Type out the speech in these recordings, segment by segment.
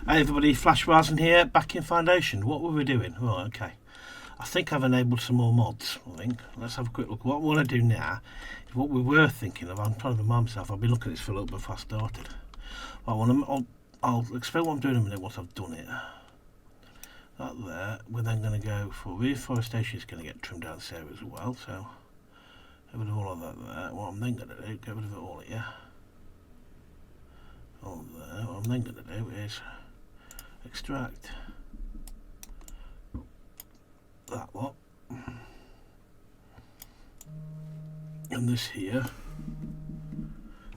Hey everybody, Flash Rising here, back in Foundation. What were we doing? Oh, okay. I think I've enabled some more mods, I think. Let's have a quick look. What I want to do now is what we were thinking of. I'm trying to remind myself, I've been looking at this for a little bit before I started. I'll explain what I'm doing in a minute once I've done it. That there, we're then going to go for reforestation is going to get trimmed down this area as well, so get rid of all of that there. What I'm then going to do, get rid of it all here. All there. What I'm then going to do is extract that lot and this here,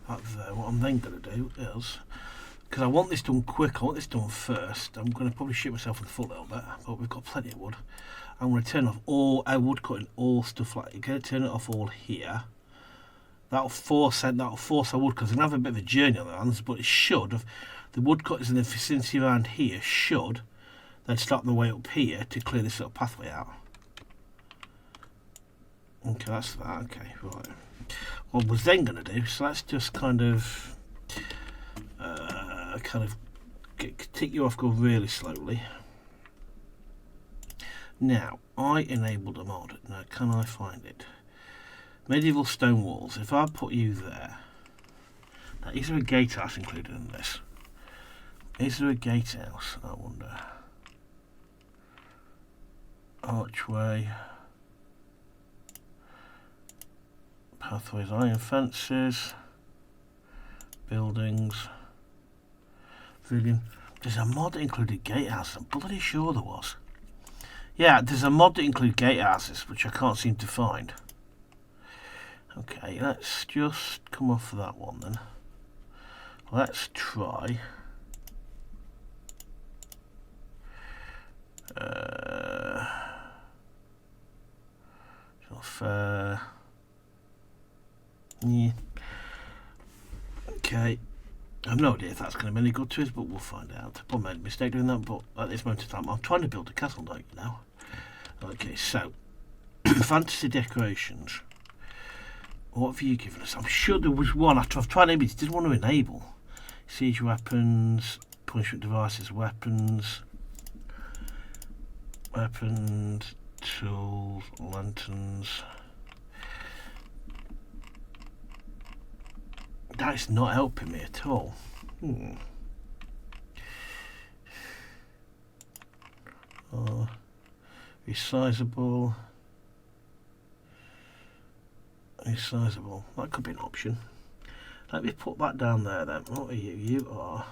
that there. What I'm then going to do is, because I want this done quick, I want this done first, I'm going to probably shoot myself in the foot a little bit, but we've got plenty of wood. I'm going to turn off all our wood cutting, all stuff like that. You're going to turn it off all here. That'll force our wood cutters. We'll have a bit of a journey on the hands, but it should have, the wood cutters in the vicinity around here should then start their way up here to clear this little pathway out. Okay, that's that. Okay, right. What I was then going to do, so let's just kind of tick you off, go really slowly. Now, I enabled a mod. Now, can I find it? Medieval stone walls. If I put you there, now is there a gatehouse included in this? Is there a gatehouse? I wonder. Archway, pathways, iron fences, buildings, pavilion. There's a mod that included gatehouses. I'm bloody sure there was. Yeah, there's a mod that included gatehouses, which I can't seem to find. Okay, let's just come off that one then. Let's try. Fair. Yeah. Okay. I have no idea if that's going to be any good to us, but we'll find out. I made a mistake doing that, but at this moment in time, I'm trying to build a castle, don't you know? Okay, so fantasy decorations. What have you given us? I'm sure there was one after I've tried it. It didn't want to enable siege weapons, punishment devices, weapons, tools, lanterns. That's not helping me at all. Resizable. Resizable. That could be an option. Let me put that down there then. What are you?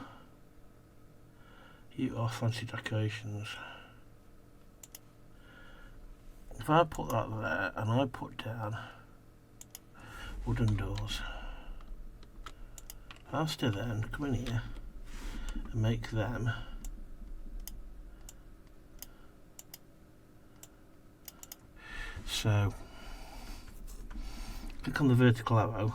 You are fancy decorations. If I put that there and I put down wooden doors, I'll stay there and come in here and make them so. Click on the vertical arrow.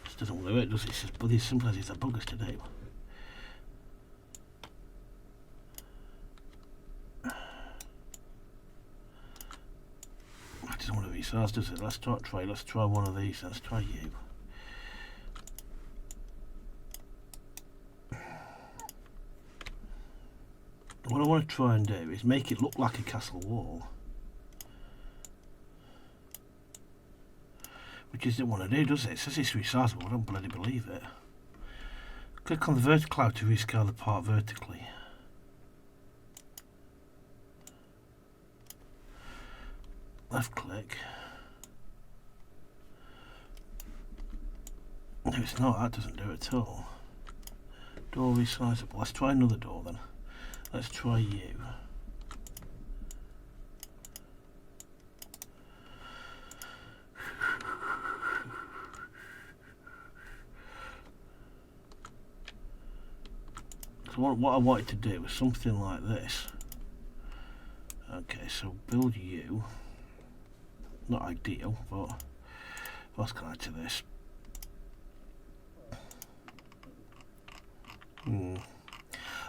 This doesn't want to work, does it? It says, but sometimes it's a buggers to do. It doesn't want to resize, does it? Let's try one of these. Let's try you. What I want to try and do is make it look like a castle wall. Which it doesn't want to do, does it? It says it's resizable, I don't bloody believe it. Click on the vertical arrow to rescale the part vertically. Left click. No, it's not, that doesn't do it at all. Door resizable. Let's try another door then. Let's try you. So what I wanted to do was something like this. Okay, so build you. Not ideal, but what's can I add to this?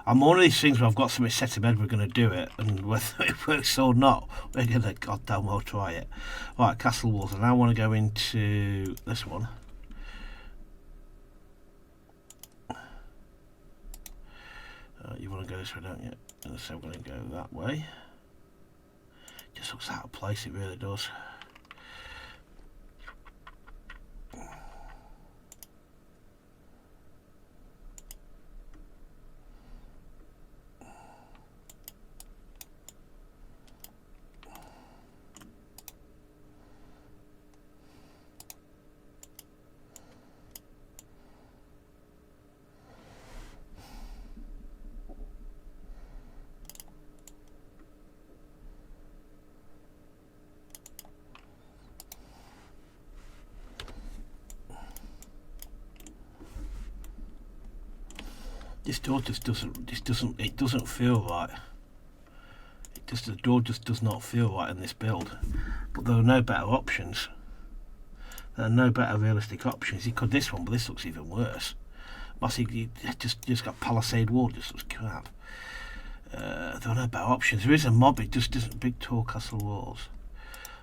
I'm one of these things where I've got something set in bed, we're going to do it, and whether it works or not, we're going to goddamn well try it. Right, castle walls, and I want to go into this one. you want to go this way, don't you? And so we're going to go that way. Just looks out of place, it really does. This door just doesn't feel right. The door just does not feel right in this build. But there are no better options. There are no better realistic options. You could this one, but this looks even worse. Massive, just got palisade wall, just looks crap. There are no better options. There is a mob, it just doesn't. Big tall castle walls.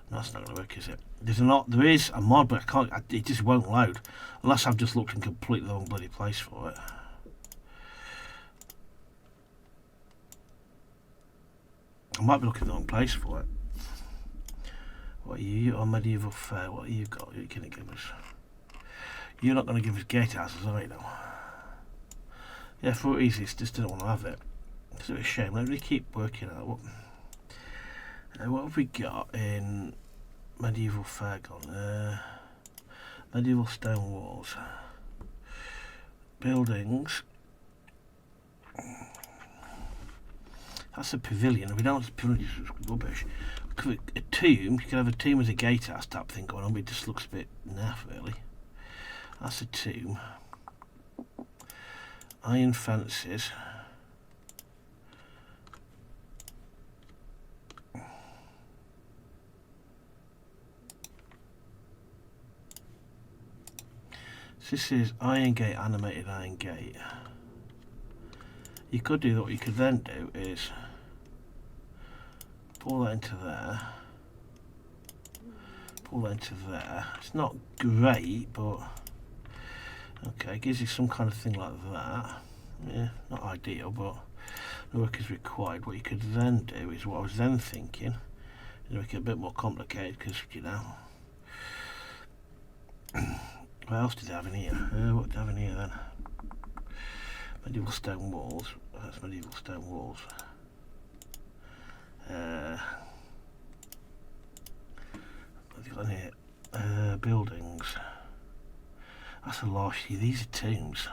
No, that's not going to work, is it? There is a mod, but I can't. It just won't load unless I've just looked in completely the wrong bloody place for it. I might be looking in the wrong place for it. What are you on medieval fair? What have you got? What are you going to give us? You're not going to give us gatehouses, are you? Though? Yeah, for easy, it's just didn't want to have it. It's a shame. Let me keep working out what have we got in medieval fair gone? Medieval stone walls, buildings. That's a pavilion. If we don't have a pavilion, it's rubbish. A tomb, you can have a tomb as a gatehouse type thing going on, but it just looks a bit naff, really. That's a tomb. Iron fences. So this is iron gate, animated iron gate. You could do that. What you could then do is pull that into there, pull that into there. It's not great, but okay, it gives you some kind of thing like that. Yeah, not ideal, but the work is required. What you could then do is what I was then thinking, is make it a bit more complicated, because you know. What else did they have in here? What did they have in here then? Medieval stone walls. That's medieval stone walls. What have you got in here? Buildings. That's a large. These are tombs.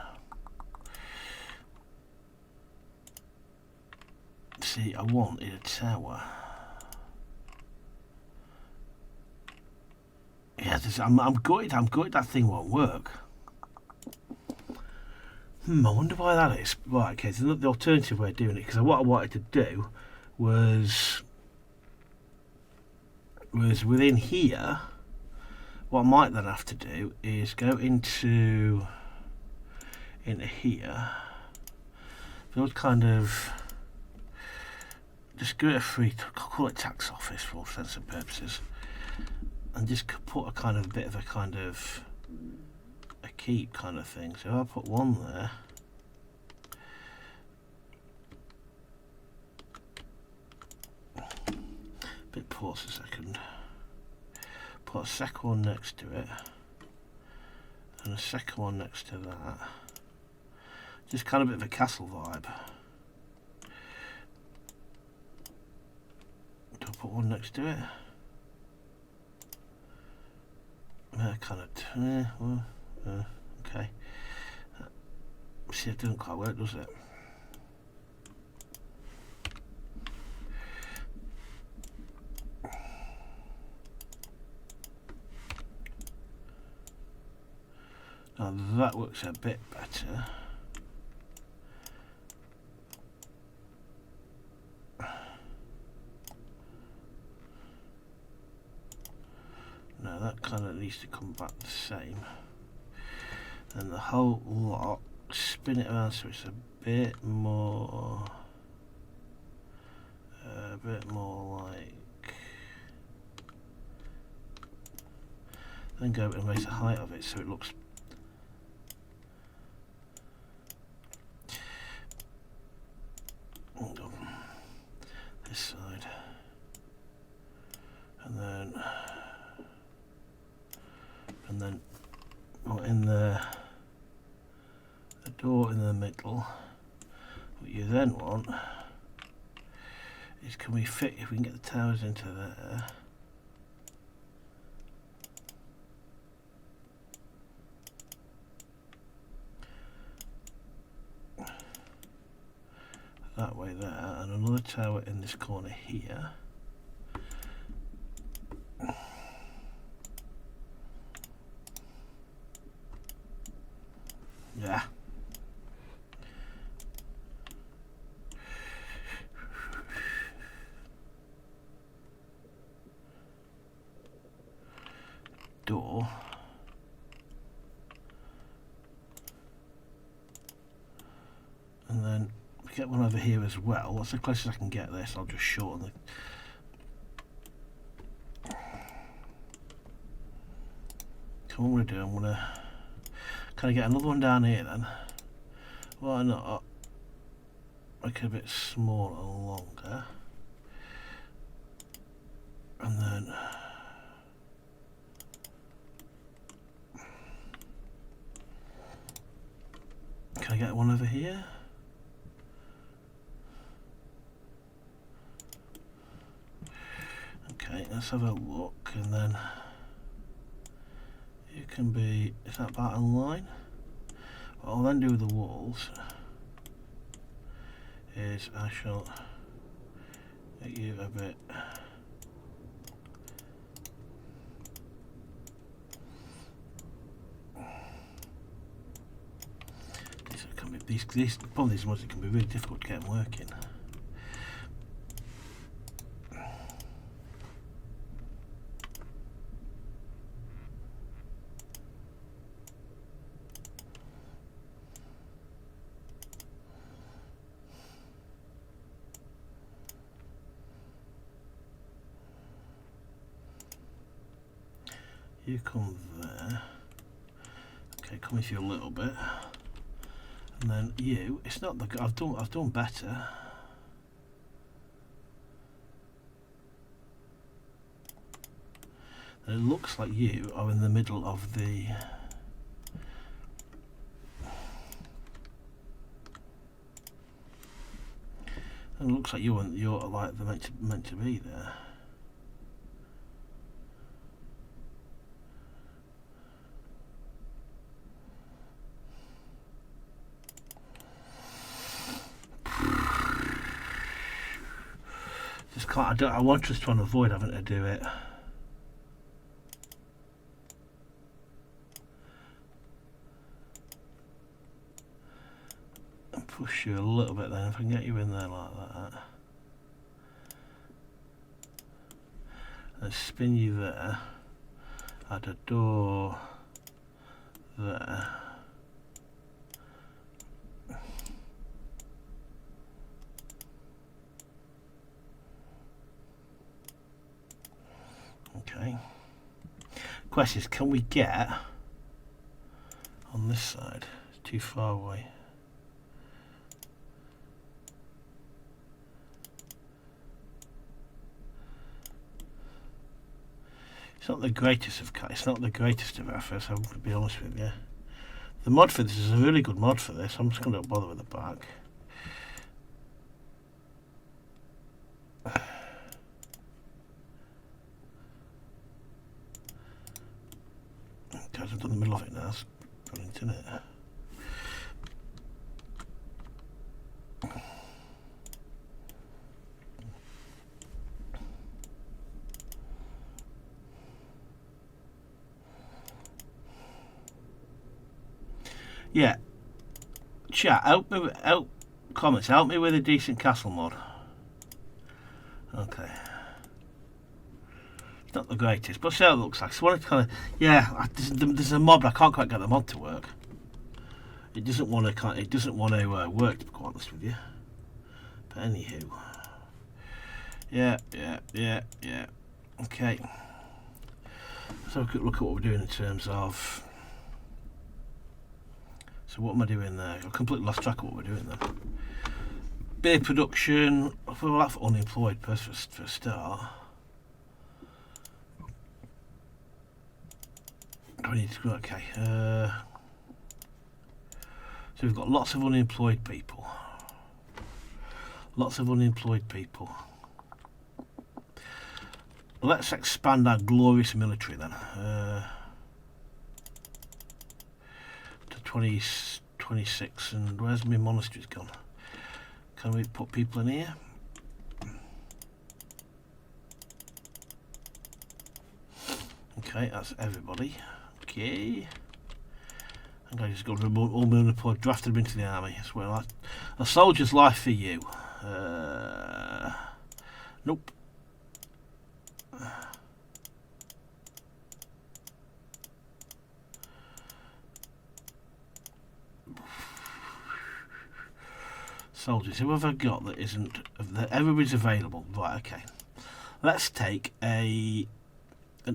See, I wanted a tower. Yeah, I'm gutted. I'm gutted that thing won't work. I wonder why that is. Right, okay, so the alternative way of doing it, because what I wanted to do was within here. What I might then have to do is go into here, build kind of, just give it a free, call it tax office for all intents and purposes, and just put a kind of bit of a kind of a keep kind of thing. So I'll put one there. Bit pause a second. Put a second one next to it, and a second one next to that. Just kind of a bit of a castle vibe. Do I put one next to it? Kind of. Okay. See, it doesn't quite work, does it? Now that works a bit better. Now that kind of needs to come back the same. And the whole lot, spin it around so it's a bit more like, then go and raise the height of it so it looks and then in the door in the middle. What you then want is, can we fit, if we can get the towers into there, that way there, and another tower in this corner here. Yeah. Door. And then we get one over here as well. That's the closest I can get this. I'll just shorten the... So what I'm going to do, I'm going to... Can I get another one down here then? Why not? Make it a bit smaller and longer. And then... Can I get one over here? Okay, let's have a look, and then you can be, is that about in line? What I'll then do with the walls is I shall make you a bit these probably these ones, it can be really difficult to get them working. You come there. Okay, come with you a little bit. And then you, it's not the, I've done better. And it looks like you are in the middle of the and it looks like you're like the meant to be there. I want just trying to avoid having to do it. And push you a little bit then, if I can get you in there like that. And spin you there. Add a door there. Okay. Question is, can we get on this side? It's too far away. It's not the greatest of efforts, I'm going to be honest with you. The mod for this is a really good mod for this. I'm just going to bother with the back. I've done the middle of it now, it's brilliant, isn't it? Yeah. Chat, comments, help me with a decent castle mod. Okay. Not the greatest, but see how it looks like. So I wanted to kind of, yeah. There's a mod, but I can't quite get the mod to work. It doesn't want to. It doesn't want to work, to be quite honest with you. But anywho, yeah. Okay. Let's have a quick look at what we're doing in terms of. So what am I doing there? I've completely lost track of what we're doing there. Beer production. Well, that's for unemployed person for a start. Do we need to go? Okay. So we've got lots of unemployed people. Lots of unemployed people. Let's expand our glorious military then. To 26. And where's my monasteries gone? Can we put people in here? Okay, that's everybody. Okay. And I just got all my unemployed, drafted them into the army as well. A soldier's life for you. Nope. Soldiers, who have I got that isn't... Everybody's available. Right, okay. Let's take an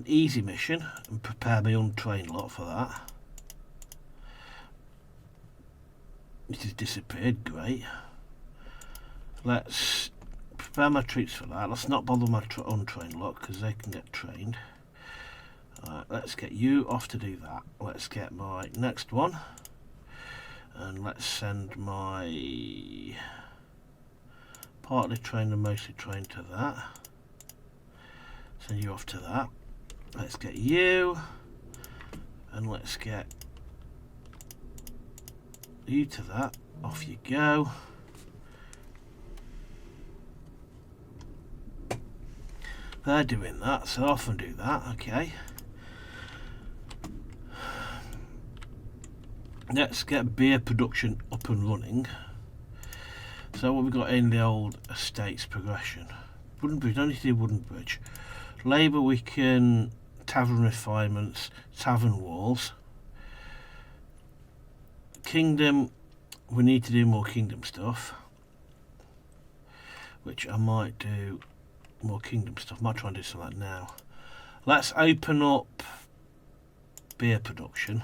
easy mission and prepare my untrained lot for that. It has disappeared, great. Let's prepare my troops for that. Let's not bother my untrained lot because they can get trained. Alright, let's get you off to do that. Let's get my next one. And let's send my partly trained and mostly trained to that. Send you off to that. Let's get you. And let's get you to that. Off you go. They're doing that, so off and do that. Okay. Let's get beer production up and running. So what we've got in the old estates progression. Wooden bridge, don't need to do wooden bridge. Labour we can tavern refinements, tavern walls. Kingdom, we need to do more kingdom stuff. Which I might do more kingdom stuff. Might try and do some of that now. Let's open up beer production.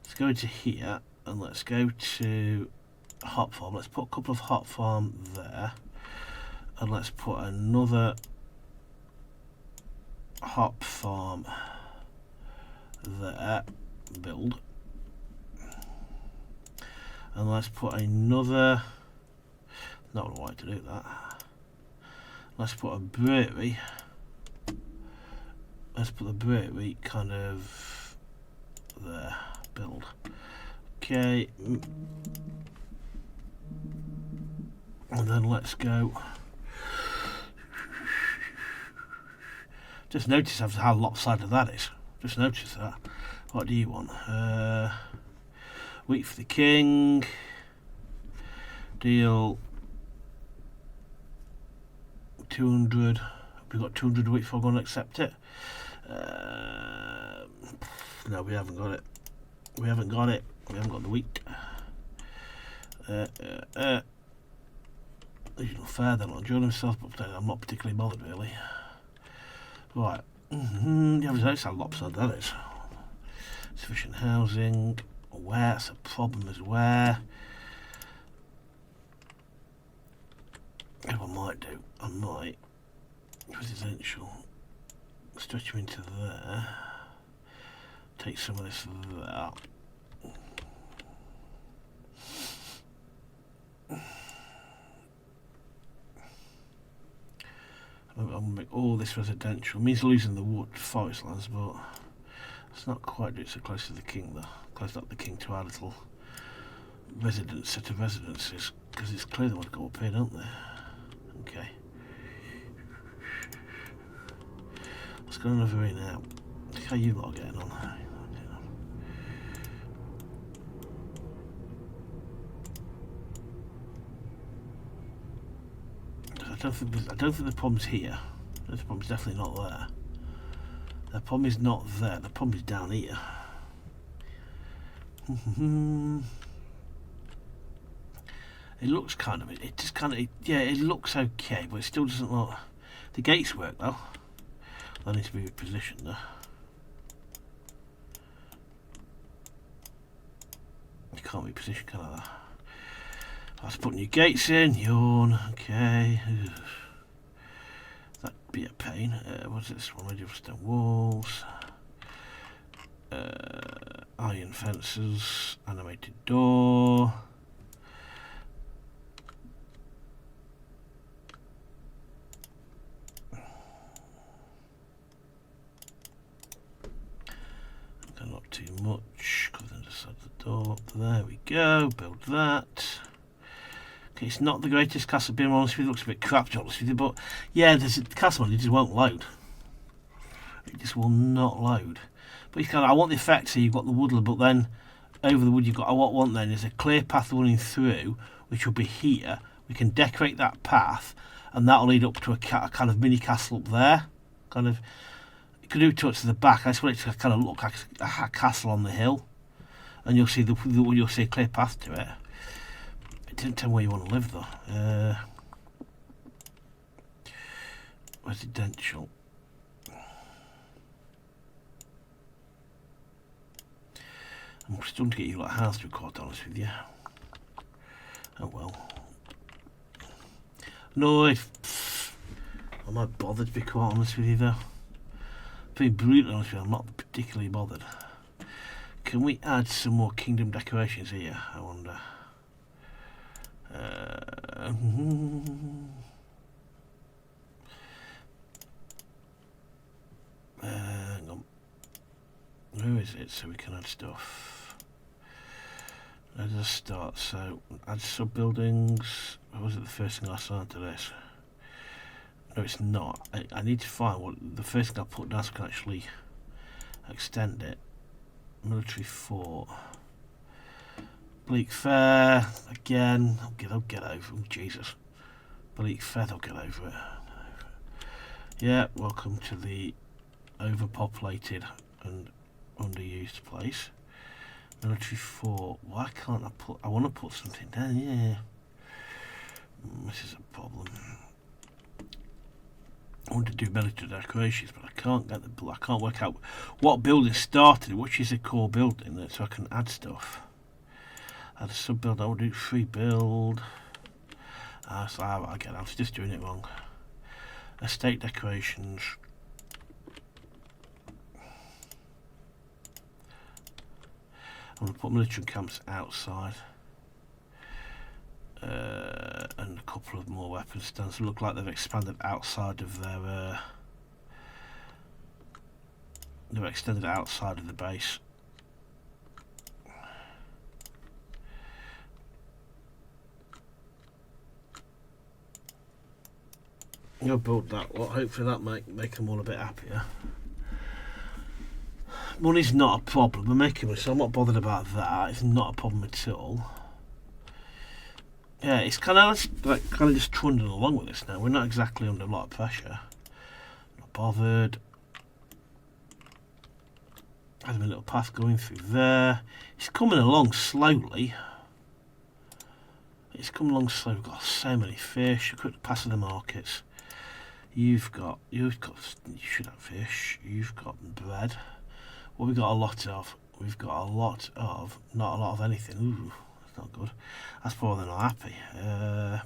Let's go into here and let's go to hop farm. Let's put a couple of hop farm there, and let's put another hop farm there. Build, and let's put another. Not right to do that. Let's put a brewery. Let's put the brewery kind of there. Build. Okay. And then let's go. Just notice how lopsided that is. Just notice that. What do you want? Wheat for the king. Deal 200. We've got 200 wheat for going to accept it. No, we haven't got it. We haven't got it. We haven't got the wheat. He's not fair, they're not enjoying himself, but I'm not particularly bothered really. Right. You have to notice how lopsided that is. Sufficient housing. Where? That's a problem is where. What I might do, I might residential stretch you into there. Take some of this there. I'm going to make all this residential. It means losing the wood forest lands, but it's not quite so close to the king though. Close up the king to our little set of residences, because it's clear they want to go up here, don't they? Okay. Let's go over here now. Look how you lot are getting on. I don't think the problem's here. The problem's definitely not there. The problem is not there. The problem is down here. It looks kind of. It just kind of. Yeah, it looks okay, but it still doesn't look. The gates work though. They need to be repositioned though. You can't reposition, can I? Let's put new gates in. Yawn. Okay. That'd be a pain. What's this one? Ready for stone walls. Iron fences, animated door. Not too much, because then just add the door. There we go, build that. Okay, it's not the greatest castle, being honest with you, it looks a bit crap, to be honest with you, but yeah, the castle it just won't load. It just will not load. But I want the effect, so you've got the woodland, but then over the wood you've got, what I want then is a clear path running through, which will be here. We can decorate that path, and that'll lead up to a kind of mini castle up there. Kind of, you could do it to the back. I just want it to kind of look like a castle on the hill, and you'll see you'll see a clear path to it. It didn't tell me where you want to live though. Residential. I'm still to get you like a house to be quite honest with you. Oh well. No, I'm not bothered to be quite honest with you though. Being brutally honest with you, I'm not particularly bothered. Can we add some more kingdom decorations here, I wonder? Hang on. Where is it so we can add stuff? Let's just start. So, add sub buildings. What was it the first thing I saw to this? No, it's not. I need to find what the first thing I put down so I can actually extend it. Military fort. Bleak Fair. Again. I'll get over it. Jesus. Bleak Fair, I'll get over it. Yeah, welcome to the overpopulated and underused place. Military fort. Why can't I want to put something down? Yeah. This is a problem. I want to do military decorations, but I can't get I can't work out what building started, which is a core building, so I can add stuff. Add a sub build. I will do free build. So I was just doing it wrong. Estate decorations. I'm going to put military camps outside. And a couple of more weapon stands. Look like they've expanded outside of their they've extended outside of the base. You'll build that. Well, hopefully that might make them all a bit happier. Money's not a problem. We're making money, so I'm not bothered about that. It's not a problem at all. Yeah, it's kind of just trundling along with this now. We're not exactly under a lot of pressure. Not bothered. Has a little path going through there. It's coming along slowly. It's coming along slowly. We've got so many fish. Quick pass of the markets. You should have fish. You've got bread. What we got a lot of? We've got a lot of, not a lot of anything. Ooh, that's not good. That's probably not happy.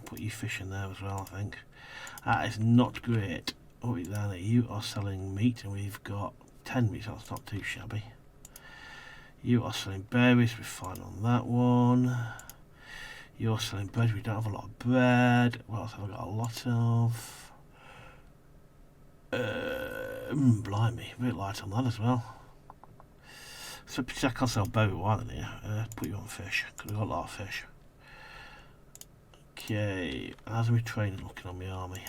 Put you fish in there as well, I think. That is not great. Oh, down there, you are selling meat, and we've got 10 meat. That's not too shabby. You are selling berries. We're fine on that one. You're selling bread. We don't have a lot of bread. What else have I got a lot of? Blimey, a bit light on that as well. So I can't sell berry wine in here. Put you on fish, because we've got a lot of fish. Okay, how's my training looking on my army?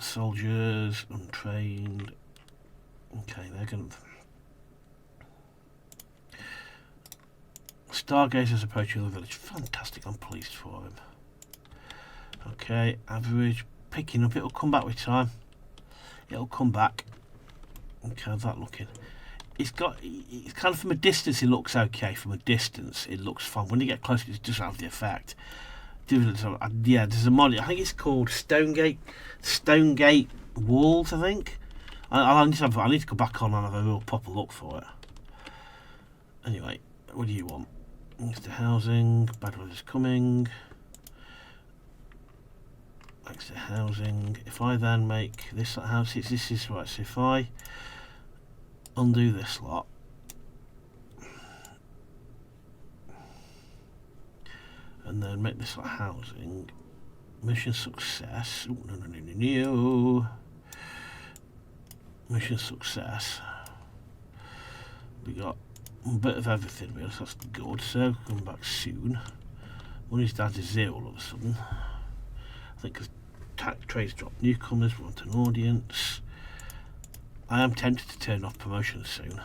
Soldiers, untrained. Okay, they're going to... Stargazer's approaching the village. Fantastic, I'm pleased for him. Okay, average. Picking up, it'll come back with time. It'll come back. Okay, how's that looking? It's kind of from a distance it looks okay. From a distance it looks fun. When you get closer it doesn't have the effect. Yeah, there's a mod. I think it's called Stonegate Walls. I think. I need to go back on and have a real proper look for it. Anyway, what do you want? Extra housing. Bad weather's coming. Extra housing. If I then make this house, this is right. So if I undo this lot. And then make this like housing. Mission success. Ooh, no. Mission success. We got a bit of everything really, so that's good. So come back soon. Money's down to 0 all of a sudden. I think because trades drop newcomers, we want an audience. I am tempted to turn off promotions soon.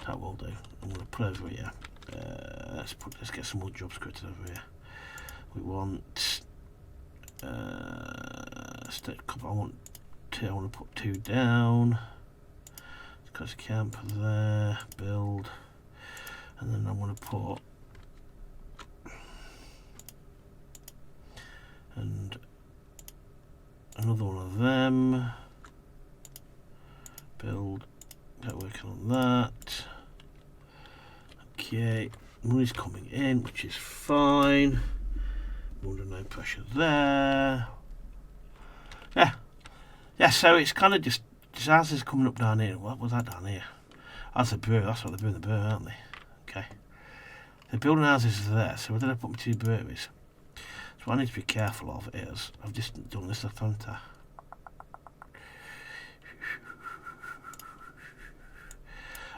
That will do. I'm going to put over here. Let's get some more jobs created over here. We want I want to put 2 down. Because camp there, build, and then I'm going to put and another one of them. Build. Get working on that. Okay, money's coming in, which is fine. Under no pressure there. Yeah. So it's kind of just houses coming up down here. What was that down here? That's a brewery. That's what they're doing, the brewery, aren't they? Okay. They're building houses there. So where did I put my 2 breweries? So what I need to be careful of is I've just done this left, haven't I?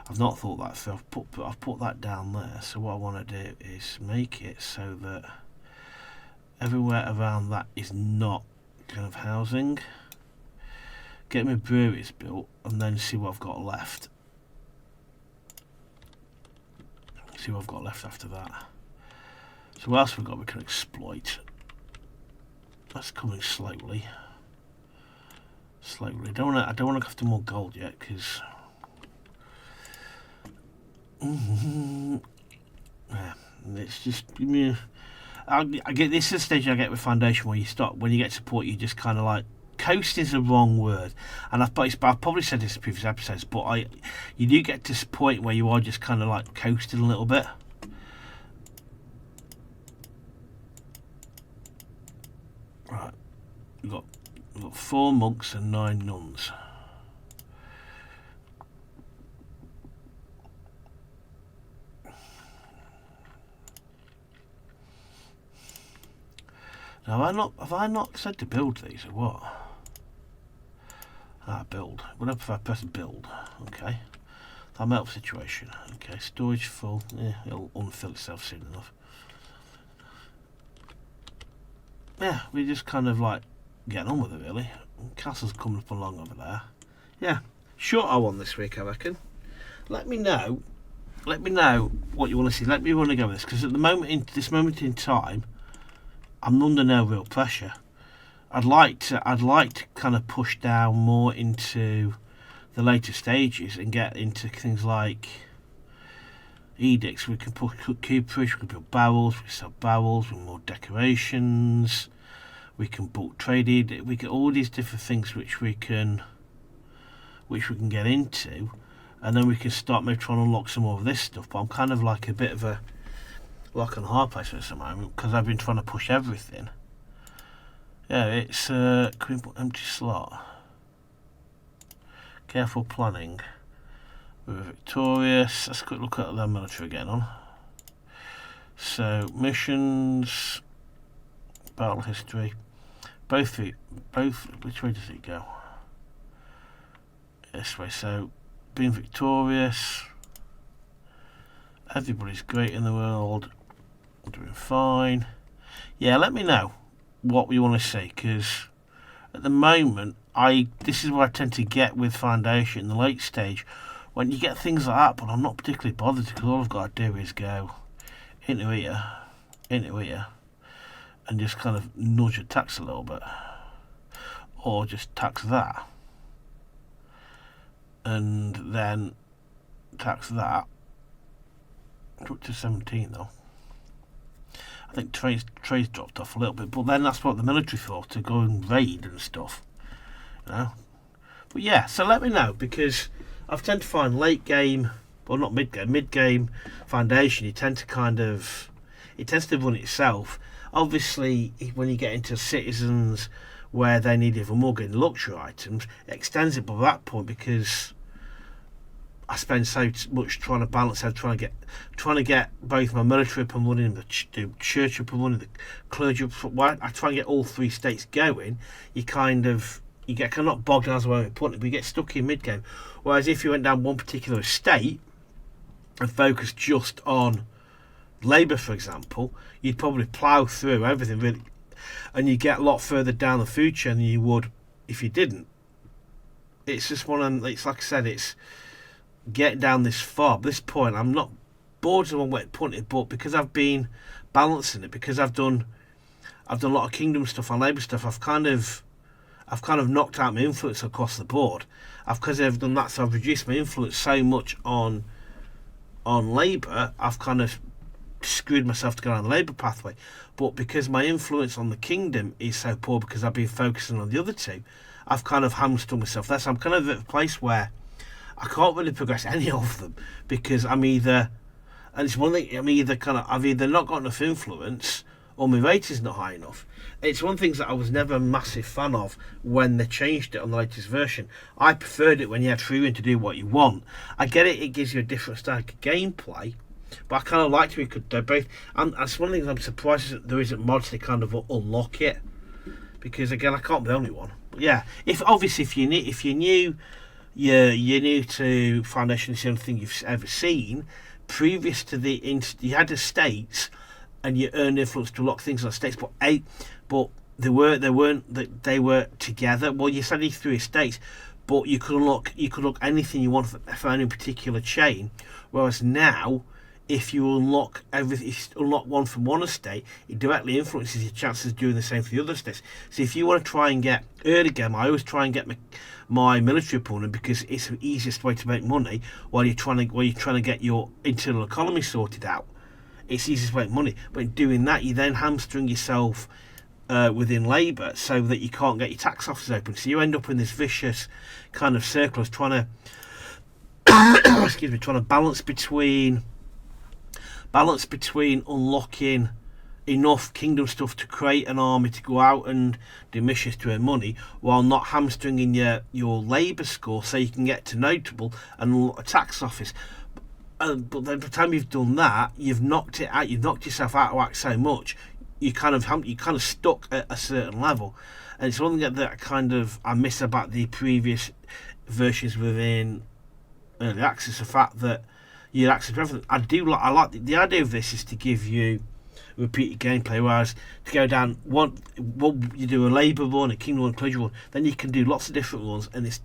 I've not thought that through. I've put that down there. So what I want to do is make it so that everywhere around that is not kind of housing. Get my breweries built and then see what I've got left. See what I've got left after that. So what else we've got we can exploit? That's coming slowly. I don't want to go after more gold yet because yeah, it's just I get this is the stage I get with Foundation where you stop when you get support you just kind of like coast is the wrong word, and I've probably said this in previous episodes, but you do get to this point where you are just kind of like coasting a little bit. Right, we've got 4 monks and 9 nuns. Now, have I not said to build these or what? Build. Would I prefer press build? Okay. That might help situation. Okay, storage full. Yeah, it'll unfill itself soon enough. Yeah, we just kind of like getting on with it really. Castle's coming up along over there. Yeah, shorter one this week I reckon. Let me know what you want to see. Let me want to go with this because at the moment, this moment in time, I'm under no real pressure. I'd like to kind of push down more into the later stages and get into things like edicts. We can put cooperage, we can build barrels, we can sell barrels with more decorations. We can bulk trade. We get all these different things which we can get into, and then we can start maybe trying to unlock some more of this stuff. But I'm kind of like a bit of a rock and hard place at the moment because I've been trying to push everything. Yeah, it's can we put empty slot? Careful planning. We're victorious. Let's quick look at the military again on. So missions, battle history, both. Which way does it go? This way. So being victorious. Everybody's great in the world. We're doing fine. Yeah, let me know what we want to see because at the moment this is what I tend to get with Foundation in the late stage when you get things like that, but I'm not particularly bothered because all I've got to do is go into here and just kind of nudge a tax a little bit or just tax that and then tax that up to 17 though. I think trades dropped off a little bit, but then that's what the military for, to go and raid and stuff, you know. But yeah, so let me know because I've tend to find late game, well not mid game Foundation. It tends to run itself. Obviously, when you get into citizens where they need even more getting luxury items, it extends it by that point because I spend so much trying to balance out, trying to get both my military up and running, the church up and running, the clergy up. I try and get all three states going. You get kind of not bogged down as well, but you get stuck in mid game. Whereas if you went down one particular estate and focused just on Labour, for example, you'd probably plough through everything really, and you get a lot further down the food chain than you would if you didn't. It's just one of, it's like I said, it's getting down this far. At this point, I'm not bored of one way to put it, but because I've been balancing it, because I've done a lot of Kingdom stuff and Labour stuff, I've kind of knocked out my influence across the board. Because I've done that, so I've reduced my influence so much on Labour, I've kind of screwed myself to go down the Labour pathway. But because my influence on the Kingdom is so poor, because I've been focusing on the other two, I've kind of hamstrung myself there. So I'm kind of at a place where I can't really progress any of them, because I'm either, and it's one thing, I've either not got enough influence or my rate is not high enough. It's one of the things that I was never a massive fan of when they changed it on the latest version. I preferred it when you had free reign to do what you want. I get it, it gives you a different style of gameplay, but I kind of liked it because they're both, and that's one of the things I'm surprised that there isn't mods to kind of unlock it, because again, I can't be the only one. But yeah, if you're new to Foundation, it's the only thing you've ever seen. Previous to you had estates, and you earned influence to lock things on estates, but they were together. Well, you said these 3 estates, but you could unlock anything you want for any particular chain. Whereas now, if you unlock one from one estate, it directly influences your chances of doing the same for the other estates. So if you want to try and get early game, I always try and get my military opponent, because it's the easiest way to make money while you're trying to get your internal economy sorted out. It's the easiest way to make money. But in doing that, you then hamstring yourself within Labour, so that you can't get your tax offices open. So you end up in this vicious kind of circle of trying to balance between unlocking enough Kingdom stuff to create an army to go out and do missions to earn money, while not hamstringing your Labour score so you can get to notable and unlock a tax office. But then by the time you've done that, you've knocked it out. You've knocked yourself out of whack so much. You kind of stuck at a certain level, and it's one thing that I miss about the previous versions within early access. The fact that you had access to everything. I like the idea of this is to give you repeated gameplay, whereas to go down one you do a Labour one, a Kingdom one, a Clergy one, then you can do lots of different ones, and it's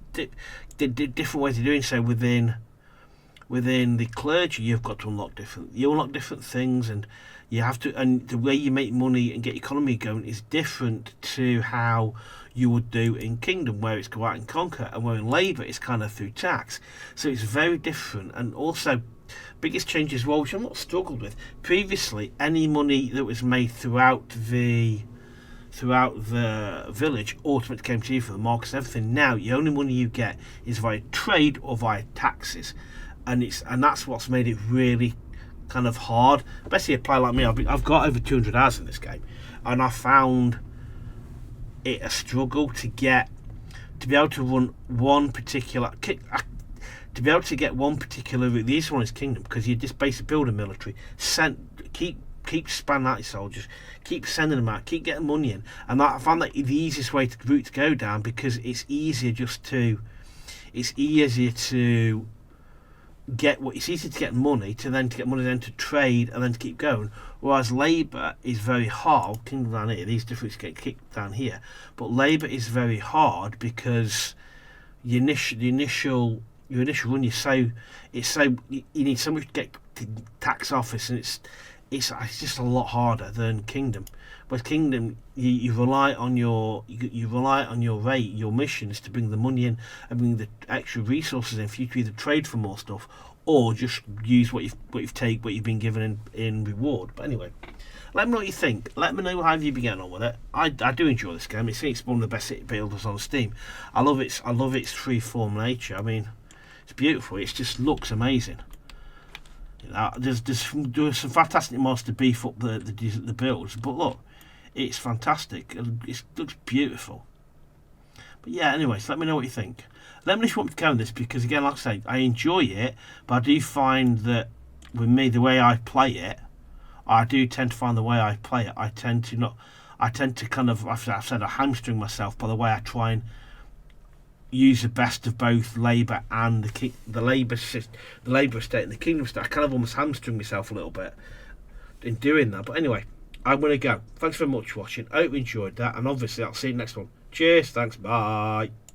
different ways of doing so. Within the Clergy, you've got to unlock different things, and you have to, and the way you make money and get economy going is different to how you would do in Kingdom, where it's go out and conquer, and where in Labour it's kind of through tax. So it's very different. And also, biggest change as well, which I've not struggled with previously, any money that was made throughout the village ultimately came to you for the markets and everything. Now the only money you get is via trade or via taxes, and that's what's made it really kind of hard, especially a player like me. I've got over 200 hours in this game, and I found it a struggle to be able to run one particular to be able to get one particular route. The easiest one is Kingdom, because you just basically build a military, keep spanning out your soldiers, keep sending them out, keep getting money in, and I found that the easiest route to go down, because it's easier to get money, then to trade, and then to keep going. Whereas Labour is very hard. Kingdom down here, these differences get kicked down here, but Labour is very hard because the initial run, you need so much to get to tax office, and it's just a lot harder than Kingdom. But Kingdom, you rely on your rate, your missions to bring the money in and bring the extra resources in for you to either trade for more stuff or just use what you've been given in reward. But anyway, let me know what you think. Let me know how you've been getting on with it. I do enjoy this game. It's one of the best builders on Steam. I love its free-form nature. I mean, it's beautiful. It just looks amazing. There's some fantastic mods to beef up the builds, but look, it's fantastic. It looks beautiful. But yeah, anyway, so let me know what you think. Let me know if you want me to go on this, because again, like I say, I enjoy it, but I do find that with me, the way I play it, I do tend to find the way I play it, I tend to kind of, I've said, I hamstring myself by the way I try and use the best of both Labour and the Labour estate and the Kingdom estate. I kind of almost hamstring myself a little bit in doing that. But anyway, I'm going to go. Thanks very much for watching. I hope you enjoyed that, and obviously I'll see you next one. Cheers, thanks, bye.